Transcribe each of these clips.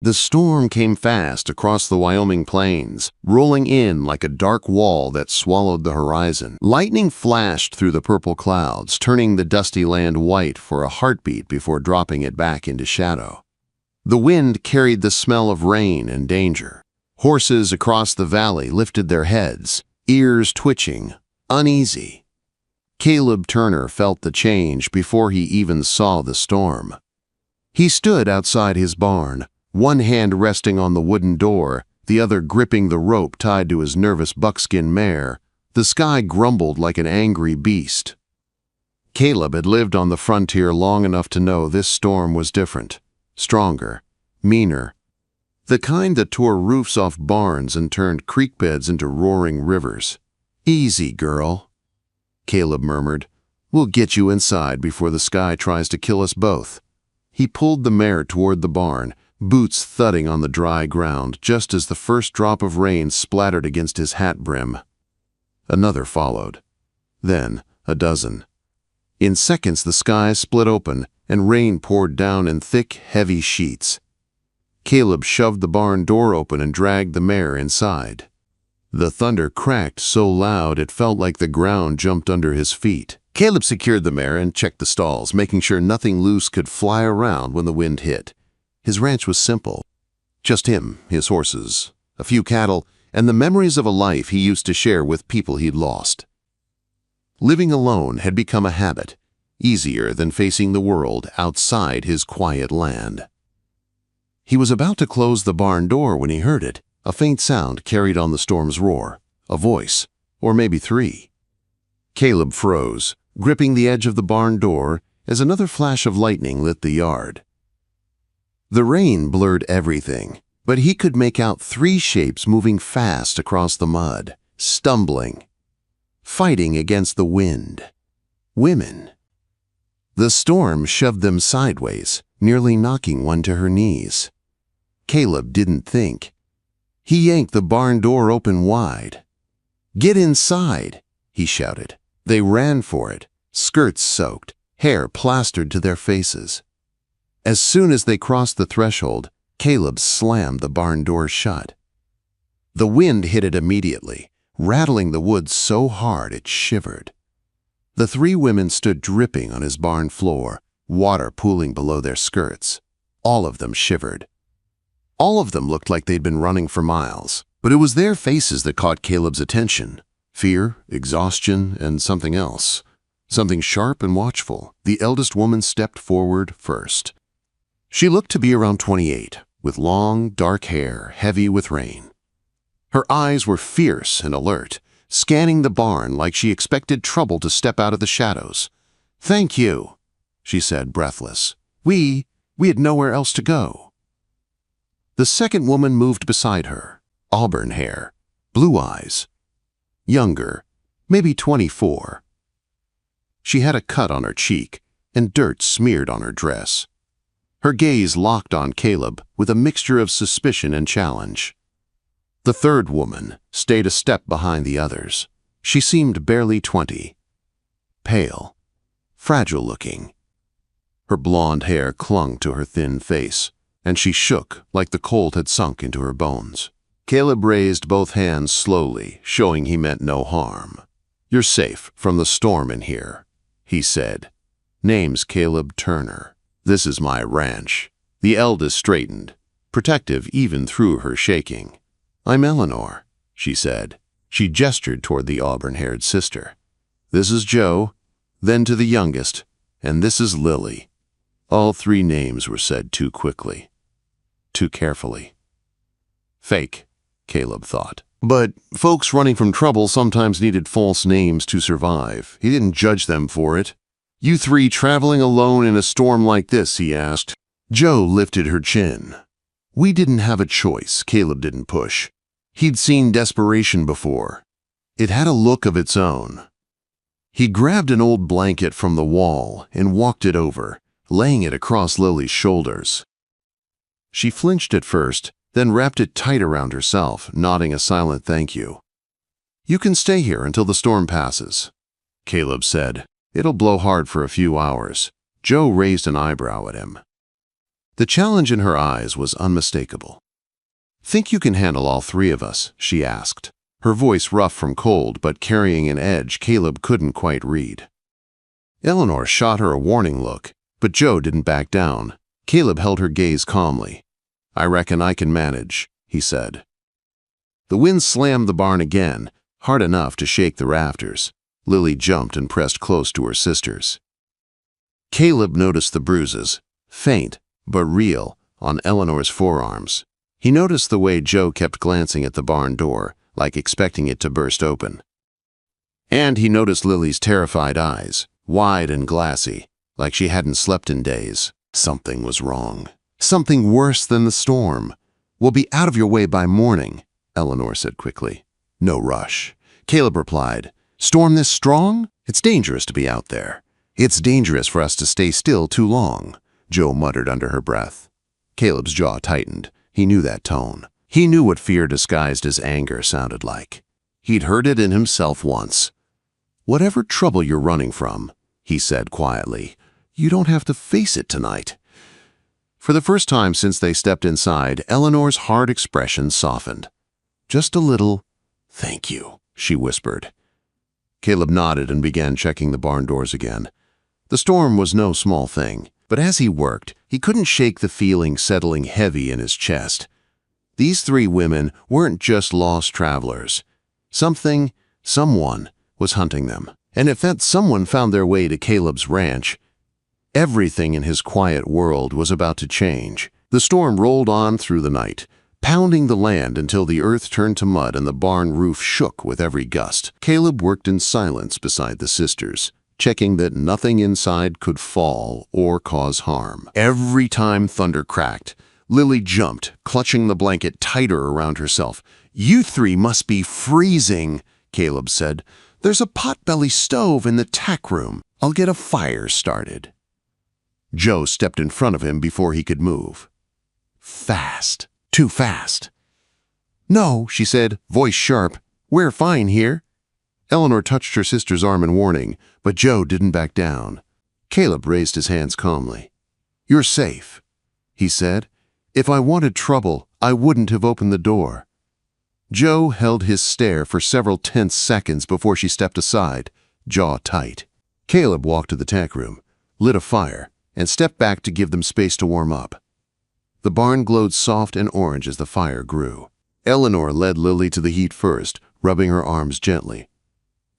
The storm came fast across the Wyoming plains, rolling in like a dark wall that swallowed the horizon. Lightning flashed through the purple clouds, turning the dusty land white for a heartbeat before dropping it back into shadow. The wind carried the smell of rain and danger. Horses across the valley lifted their heads, ears twitching, uneasy. Caleb Turner felt the change before he even saw the storm. He stood outside his barn, one hand resting on the wooden door, the other gripping the rope tied to his nervous buckskin mare. The sky grumbled like an angry beast. Caleb had lived on the frontier long enough to know this storm was different, stronger, meaner. The kind that tore roofs off barns and turned creek beds into roaring rivers. "Easy, girl," Caleb murmured. "We'll get you inside before the sky tries to kill us both." He pulled the mare toward the barn, boots thudding on the dry ground just as the first drop of rain splattered against his hat brim. Another followed. Then a dozen. In seconds the sky split open and rain poured down in thick, heavy sheets. Caleb shoved the barn door open and dragged the mare inside. The thunder cracked so loud it felt like the ground jumped under his feet. Caleb secured the mare and checked the stalls, making sure nothing loose could fly around when the wind hit. His ranch was simple. Just him, his horses, a few cattle, and the memories of a life he used to share with people he'd lost. Living alone had become a habit, easier than facing the world outside his quiet land. He was about to close the barn door when he heard it. A faint sound carried on the storm's roar, a voice, or maybe three. Caleb froze, gripping the edge of the barn door as another flash of lightning lit the yard. The rain blurred everything, but he could make out three shapes moving fast across the mud, stumbling, fighting against the wind. Women. The storm shoved them sideways, nearly knocking one to her knees. Caleb didn't think. He yanked the barn door open wide. "Get inside," he shouted. They ran for it, skirts soaked, hair plastered to their faces. As soon as they crossed the threshold, Caleb slammed the barn door shut. The wind hit it immediately, rattling the wood so hard it shivered. The three women stood dripping on his barn floor, water pooling below their skirts. All of them shivered. All of them looked like they'd been running for miles, but it was their faces that caught Caleb's attention. Fear, exhaustion, and something else. Something sharp and watchful. The eldest woman stepped forward first. She looked to be around 28, with long, dark hair, heavy with rain. Her eyes were fierce and alert, scanning the barn like she expected trouble to step out of the shadows. "Thank you," she said, breathless. We had nowhere else to go." The second woman moved beside her, auburn hair, blue eyes. Younger, maybe 24. She had a cut on her cheek and dirt smeared on her dress. Her gaze locked on Caleb with a mixture of suspicion and challenge. The third woman stayed a step behind the others. She seemed barely 20. Pale, fragile-looking. Her blonde hair clung to her thin face, and she shook like the cold had sunk into her bones. Caleb raised both hands slowly, showing he meant no harm. "You're safe from the storm in here," he said. "Name's Caleb Turner. This is my ranch." The eldest straightened, protective even through her shaking. "I'm Eleanor," she said. She gestured toward the auburn-haired sister. "This is Joe," then to the youngest, "and this is Lily." All three names were said too quickly, too carefully. Fake, Caleb thought. But folks running from trouble sometimes needed false names to survive. He didn't judge them for it. "You three traveling alone in a storm like this?" he asked. Joe lifted her chin. "We didn't have a choice," Caleb didn't push. He'd seen desperation before. It had a look of its own. He grabbed an old blanket from the wall and walked it over, laying it across Lily's shoulders. She flinched at first, then wrapped it tight around herself, nodding a silent thank you. "You can stay here until the storm passes," Caleb said. "It'll blow hard for a few hours." Joe raised an eyebrow at him. The challenge in her eyes was unmistakable. "Think you can handle all three of us?" she asked, her voice rough from cold but carrying an edge Caleb couldn't quite read. Eleanor shot her a warning look, but Joe didn't back down. Caleb held her gaze calmly. "I reckon I can manage," he said. The wind slammed the barn again, hard enough to shake the rafters. Lily jumped and pressed close to her sisters. Caleb noticed the bruises, faint but real, on Eleanor's forearms. He noticed the way Joe kept glancing at the barn door, like expecting it to burst open. And he noticed Lily's terrified eyes, wide and glassy, like she hadn't slept in days. Something was wrong. Something worse than the storm. "We'll be out of your way by morning," Eleanor said quickly. "No rush." Caleb replied, "Storm this strong? It's dangerous to be out there. It's dangerous for us to stay still too long," Joe muttered under her breath. Caleb's jaw tightened. He knew that tone. He knew what fear disguised as anger sounded like. He'd heard it in himself once. "Whatever trouble you're running from," he said quietly, "you don't have to face it tonight." For the first time since they stepped inside, Eleanor's hard expression softened. "Just a little, thank you," she whispered. Caleb nodded and began checking the barn doors again. The storm was no small thing, but as he worked, he couldn't shake the feeling settling heavy in his chest. These three women weren't just lost travelers. Someone was hunting them. And if that someone found their way to Caleb's ranch, everything in his quiet world was about to change. The storm rolled on through the night, pounding the land until the earth turned to mud and the barn roof shook with every gust. Caleb worked in silence beside the sisters, checking that nothing inside could fall or cause harm. Every time thunder cracked, Lily jumped, clutching the blanket tighter around herself. "You three must be freezing," Caleb said. "There's a potbelly stove in the tack room. I'll get a fire started." Joe stepped in front of him before he could move. Fast. Too fast. "No," she said, voice sharp. "We're fine here." Eleanor touched her sister's arm in warning, but Joe didn't back down. Caleb raised his hands calmly. "You're safe," he said. "If I wanted trouble, I wouldn't have opened the door." Joe held his stare for several tense seconds before she stepped aside, jaw tight. Caleb walked to the tack room, lit a fire, and stepped back to give them space to warm up. The barn glowed soft and orange as the fire grew. Eleanor led Lily to the heat first, rubbing her arms gently.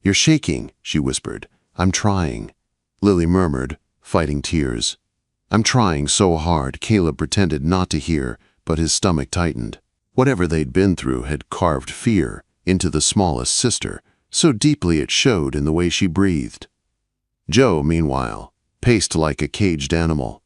"You're shaking," she whispered. "I'm trying." Lily murmured, fighting tears. "I'm trying so hard." Caleb pretended not to hear, but his stomach tightened. Whatever they'd been through had carved fear into the smallest sister, so deeply it showed in the way she breathed. Joe, meanwhile, paced like a caged animal.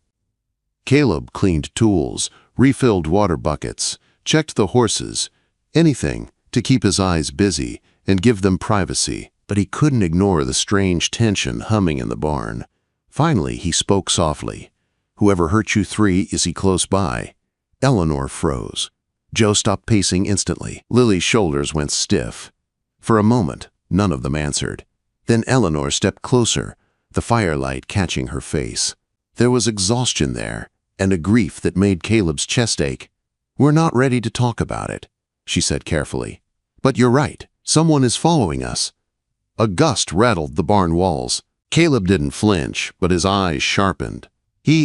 Caleb cleaned tools, refilled water buckets, checked the horses, anything to keep his eyes busy and give them privacy, but he couldn't ignore the strange tension humming in the barn. Finally, he spoke softly. "Whoever hurt you three, is he close by?" Eleanor froze. Joe stopped pacing instantly. Lily's shoulders went stiff. For a moment, none of them answered. Then Eleanor stepped closer, the firelight catching her face. There was exhaustion there, and a grief that made Caleb's chest ache. "We're not ready to talk about it," she said carefully. "But you're right. Someone is following us." A gust rattled the barn walls. Caleb didn't flinch, but his eyes sharpened.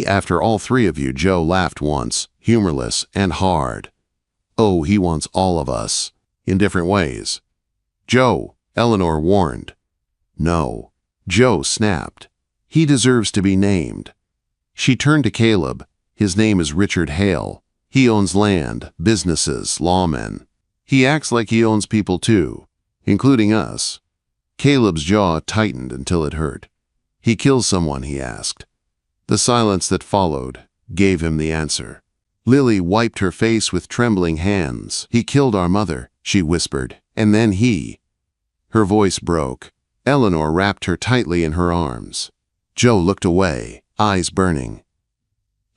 "After all three of you," Joe laughed once, humorless and hard. "Oh, he wants all of us, in different ways." "Joe," Eleanor warned. "No," Joe snapped. "He deserves to be named." She turned to Caleb. "His name is Richard Hale. He owns land, businesses, lawmen. He acts like he owns people too, including us." Caleb's jaw tightened until it hurt. "He kills someone?" he asked. The silence that followed gave him the answer. Lily wiped her face with trembling hands. "He killed our mother," she whispered, "and then he—" Her voice broke. Eleanor wrapped her tightly in her arms. Joe looked away, eyes burning.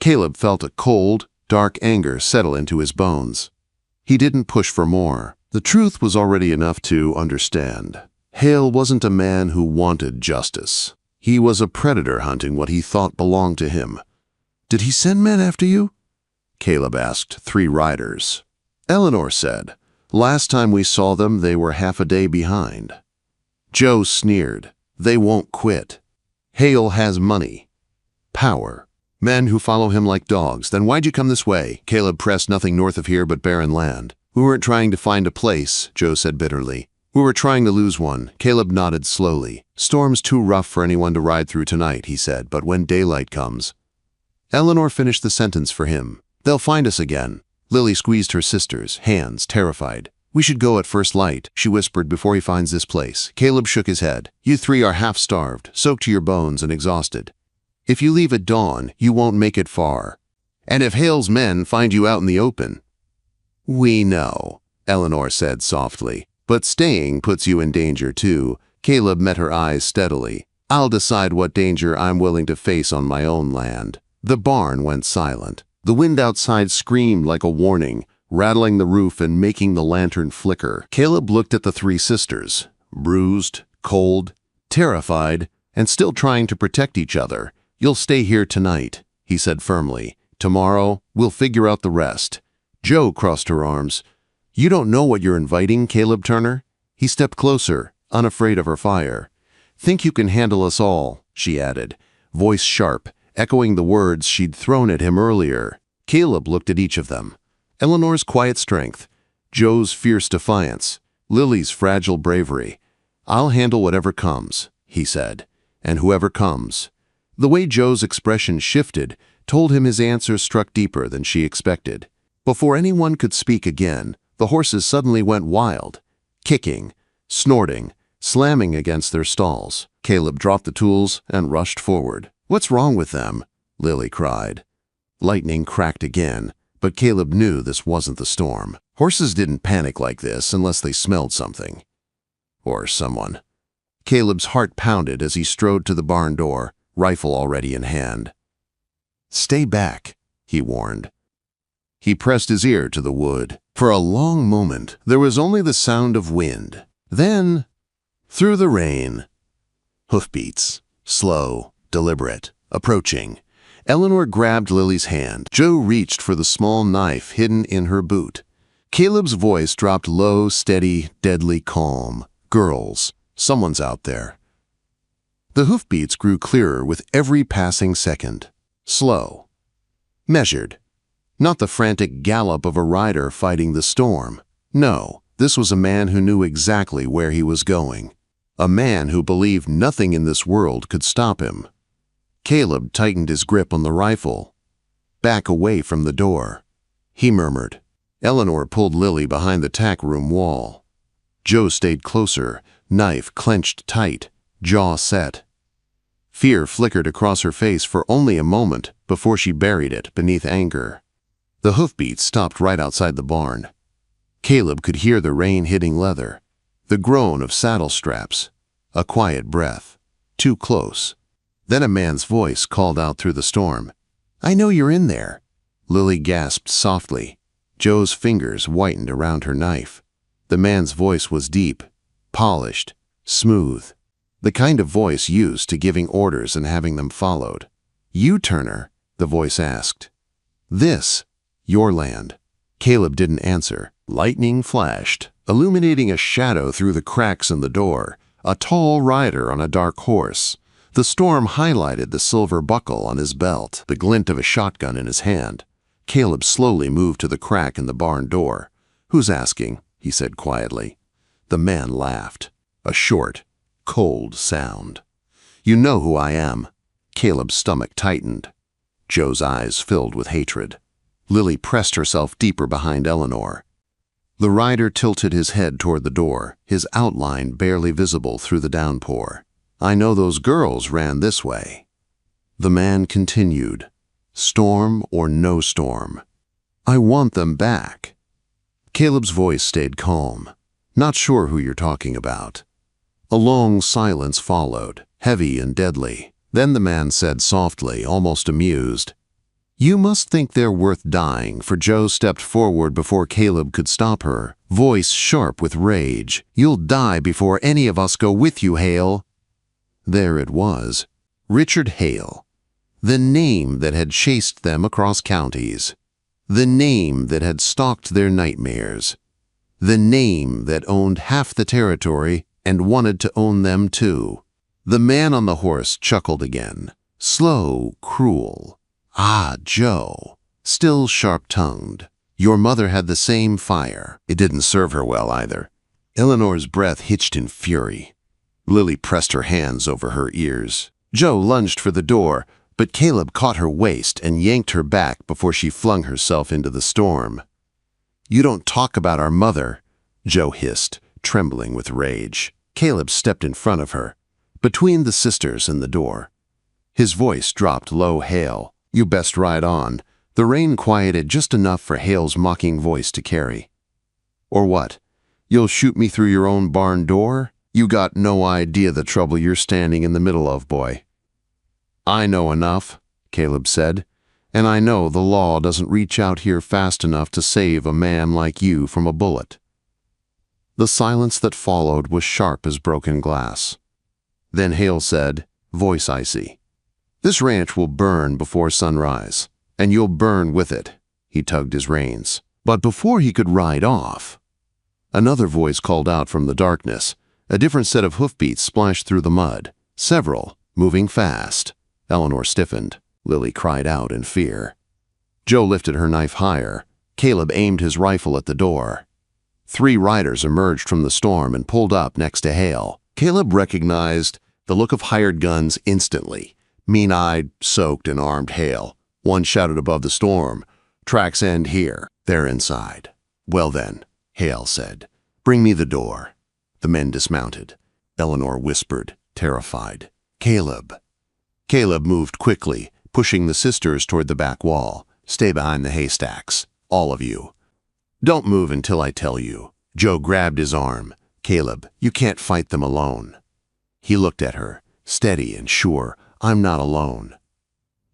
Caleb felt a cold, dark anger settle into his bones. He didn't push for more. The truth was already enough to understand. Hale wasn't a man who wanted justice. He was a predator hunting what he thought belonged to him. "Did he send men after you?" Caleb asked 3 riders. Eleanor said, "Last time we saw them, they were half a day behind." Joe sneered, "They won't quit. Hale has money. Power. Men who follow him like dogs. Then why'd you come this way?" Caleb pressed, "Nothing north of here but barren land." "We weren't trying to find a place," Joe said bitterly. "We were trying to lose one." Caleb nodded slowly. "Storm's too rough for anyone to ride through tonight," he said, "but when daylight comes—" Eleanor finished the sentence for him. "They'll find us again." Lily squeezed her sister's hands, terrified. "We should go at first light," she whispered, "before he finds this place." Caleb shook his head. "You 3 are half-starved, soaked to your bones and exhausted. If you leave at dawn, you won't make it far. And if Hale's men find you out in the open—" "We know," Eleanor said softly, "but staying puts you in danger too." Caleb met her eyes steadily. "I'll decide what danger I'm willing to face on my own land." The barn went silent. The wind outside screamed like a warning, rattling the roof and making the lantern flicker. Caleb looked at the 3 sisters, bruised, cold, terrified, and still trying to protect each other. "You'll stay here tonight," he said firmly. "Tomorrow, we'll figure out the rest." Joe crossed her arms. "You don't know what you're inviting, Caleb Turner." He stepped closer, unafraid of her fire. "Think you can handle us all," she added, voice sharp, echoing the words she'd thrown at him earlier. Caleb looked at each of them. Eleanor's quiet strength, Joe's fierce defiance, Lily's fragile bravery. "I'll handle whatever comes," he said, "and whoever comes." The way Joe's expression shifted told him his answer struck deeper than she expected. Before anyone could speak again, the horses suddenly went wild, kicking, snorting, slamming against their stalls. Caleb dropped the tools and rushed forward. "What's wrong with them?" Lily cried. Lightning cracked again, but Caleb knew this wasn't the storm. Horses didn't panic like this unless they smelled something. Or someone. Caleb's heart pounded as he strode to the barn door, rifle already in hand. "Stay back," he warned. He pressed his ear to the wood. For a long moment, there was only the sound of wind. Then, through the rain, hoofbeats, slow, deliberate, approaching. Eleanor grabbed Lily's hand. Joe reached for the small knife hidden in her boot. Caleb's voice dropped low, steady, deadly calm. "Girls, someone's out there." The hoofbeats grew clearer with every passing second. Slow. Measured. Not the frantic gallop of a rider fighting the storm. No, this was a man who knew exactly where he was going. A man who believed nothing in this world could stop him. Caleb tightened his grip on the rifle. "Back away from the door," he murmured. Eleanor pulled Lily behind the tack room wall. Joe stayed closer, knife clenched tight, jaw set. Fear flickered across her face for only a moment before she buried it beneath anger. The hoofbeats stopped right outside the barn. Caleb could hear the rain hitting leather, the groan of saddle straps, a quiet breath. Too close. Then a man's voice called out through the storm. "I know you're in there." Lily gasped softly. Joe's fingers whitened around her knife. The man's voice was deep, polished, smooth. The kind of voice used to giving orders and having them followed. "You, Turner?" the voice asked. "This, your land." Caleb didn't answer. Lightning flashed, illuminating a shadow through the cracks in the door, a tall rider on a dark horse. The storm highlighted the silver buckle on his belt, the glint of a shotgun in his hand. Caleb slowly moved to the crack in the barn door. "Who's asking?" he said quietly. The man laughed, a short, cold sound. "You know who I am." Caleb's stomach tightened. Joe's eyes filled with hatred. Lily pressed herself deeper behind Eleanor. The rider tilted his head toward the door, his outline barely visible through the downpour. "I know those girls ran this way." The man continued, "Storm or no storm, I want them back." Caleb's voice stayed calm. "Not sure who you're talking about." A long silence followed, heavy and deadly. Then the man said softly, almost amused, "You must think they're worth dying." For Joe stepped forward before Caleb could stop her, voice sharp with rage. "You'll die before any of us go with you, Hale." There it was, Richard Hale, the name that had chased them across counties. The name that had stalked their nightmares. The name that owned half the territory and wanted to own them too. The man on the horse chuckled again. Slow, cruel. Ah, Joe. Still sharp-tongued. Your mother had the same fire. It didn't serve her well either. Eleanor's breath hitched in fury. Lily pressed her hands over her ears. Joe lunged for the door, but Caleb caught her waist and yanked her back before she flung herself into the storm. You don't talk about our mother, Joe hissed, trembling with rage. Caleb stepped in front of her, between the sisters and the door. His voice dropped low. Hale, you best ride on. The rain quieted just enough for Hale's mocking voice to carry. Or what? You'll shoot me through your own barn door? You got no idea the trouble you're standing in the middle of, boy. I know enough, Caleb said, and I know the law doesn't reach out here fast enough to save a man like you from a bullet. The silence that followed was sharp as broken glass. Then Hale said, voice icy, this ranch will burn before sunrise, and you'll burn with it. He tugged his reins. But before he could ride off, another voice called out from the darkness. A different set of hoofbeats splashed through the mud, several, moving fast. Eleanor stiffened. Lily cried out in fear. Joe lifted her knife higher. Caleb aimed his rifle at the door. 3 riders emerged from the storm and pulled up next to Hale. Caleb recognized the look of hired guns instantly. Mean-eyed, soaked, and armed Hale. One shouted above the storm, tracks end here. They're inside. Well then, Hale said, bring me the door. The men dismounted. Eleanor whispered, terrified, Caleb. Caleb moved quickly, pushing the sisters toward the back wall. Stay behind the haystacks, all of you. Don't move until I tell you. Joe grabbed his arm. Caleb, you can't fight them alone. He looked at her, steady and sure. I'm not alone.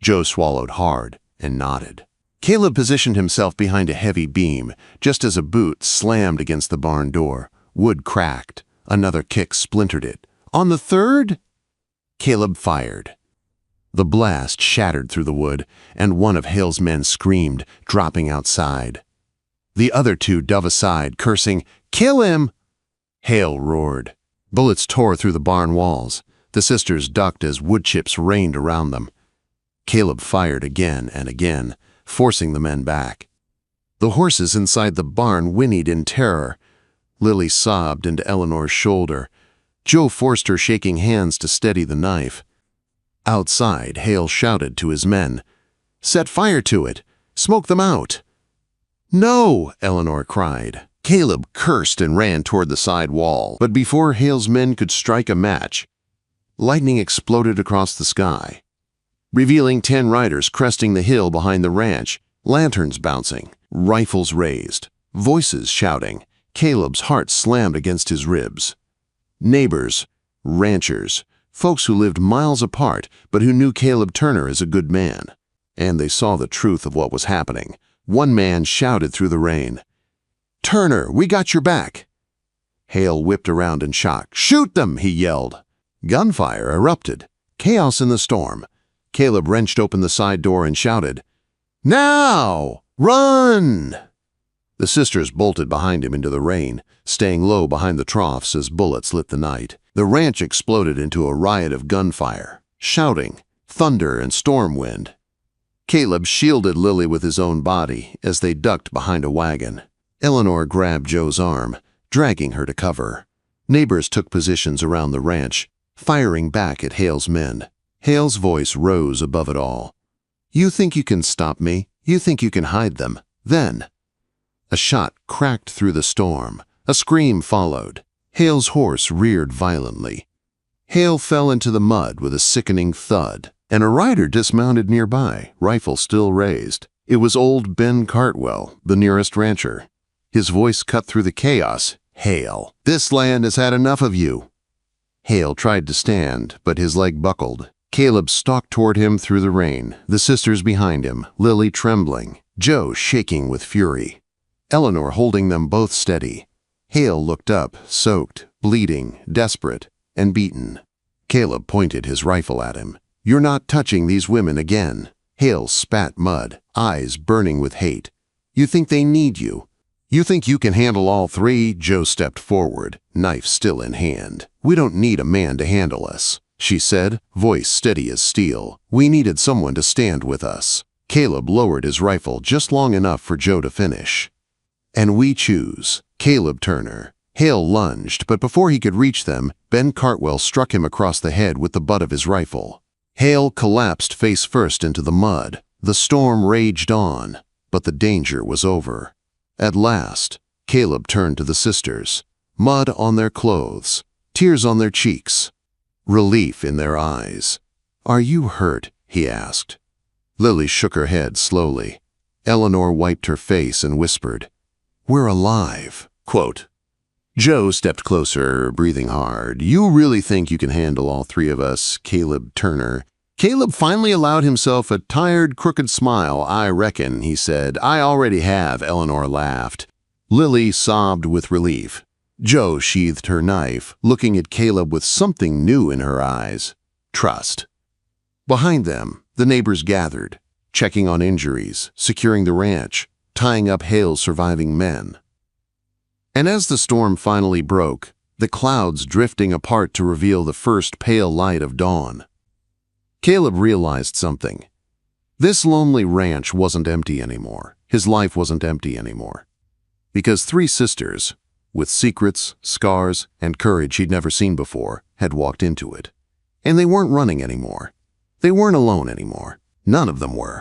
Joe swallowed hard and nodded. Caleb positioned himself behind a heavy beam, just as a boot slammed against the barn door. Wood cracked. Another kick splintered it. On the third? Caleb fired. The blast shattered through the wood, and one of Hale's men screamed, dropping outside. The other 2 dove aside, cursing, kill him! Hale roared. Bullets tore through the barn walls. The sisters ducked as wood chips rained around them. Caleb fired again and again, forcing the men back. The horses inside the barn whinnied in terror. Lily sobbed into Eleanor's shoulder. Joe forced her shaking hands to steady the knife. Outside, Hale shouted to his men, set fire to it! Smoke them out! No! Eleanor cried. Caleb cursed and ran toward the side wall, but before Hale's men could strike a match, lightning exploded across the sky, revealing 10 riders cresting the hill behind the ranch, lanterns bouncing, rifles raised, voices shouting. Caleb's heart slammed against his ribs. Neighbors, ranchers, folks who lived miles apart but who knew Caleb Turner as a good man. And they saw the truth of what was happening. One man shouted through the rain, Turner, we got your back! Hale whipped around in shock. Shoot them, he yelled. Gunfire erupted. Chaos in the storm. Caleb wrenched open the side door and shouted, Now! Run! The sisters bolted behind him into the rain, staying low behind the troughs as bullets lit the night. The ranch exploded into a riot of gunfire, shouting, thunder, and storm wind. Caleb shielded Lily with his own body as they ducked behind a wagon. Eleanor grabbed Joe's arm, dragging her to cover. Neighbors took positions around the ranch, firing back at Hale's men. Hale's voice rose above it all. You think you can stop me? You think you can hide them? Then a shot cracked through the storm. A scream followed. Hale's horse reared violently. Hale fell into the mud with a sickening thud, and a rider dismounted nearby, rifle still raised. It was old Ben Cartwell, the nearest rancher. His voice cut through the chaos. Hale, this land has had enough of you. Hale tried to stand, but his leg buckled. Caleb stalked toward him through the rain, the sisters behind him, Lily trembling, Joe shaking with fury, Eleanor holding them both steady. Hale looked up, soaked, bleeding, desperate, and beaten. Caleb pointed his rifle at him. You're not touching these women again. Hale spat mud, eyes burning with hate. You think they need you. You think you can handle all three? Joe stepped forward, knife still in hand. We don't need a man to handle us, she said, voice steady as steel. We needed someone to stand with us. Caleb lowered his rifle just long enough for Joe to finish. And we choose Caleb Turner. Hale lunged, but before he could reach them, Ben Cartwell struck him across the head with the butt of his rifle. Hale collapsed face first into the mud. The storm raged on, but the danger was over. At last, Caleb turned to the sisters, mud on their clothes, tears on their cheeks, relief in their eyes. "Are you hurt?" he asked. Lily shook her head slowly. Eleanor wiped her face and whispered, "We're alive." Quote. Joe stepped closer, breathing hard. "You really think you can handle all three of us, Caleb Turner?" Caleb finally allowed himself a tired, crooked smile. "I reckon," he said. "I already have," Eleanor laughed. Lily sobbed with relief. Joe sheathed her knife, looking at Caleb with something new in her eyes. Trust. Behind them, the neighbors gathered, checking on injuries, securing the ranch, tying up Hale's surviving men. And as the storm finally broke, the clouds drifting apart to reveal the first pale light of dawn, Caleb realized something. This lonely ranch wasn't empty anymore. His life wasn't empty anymore. Because three sisters, with secrets, scars, and courage he'd never seen before, had walked into it. And they weren't running anymore. They weren't alone anymore. None of them were.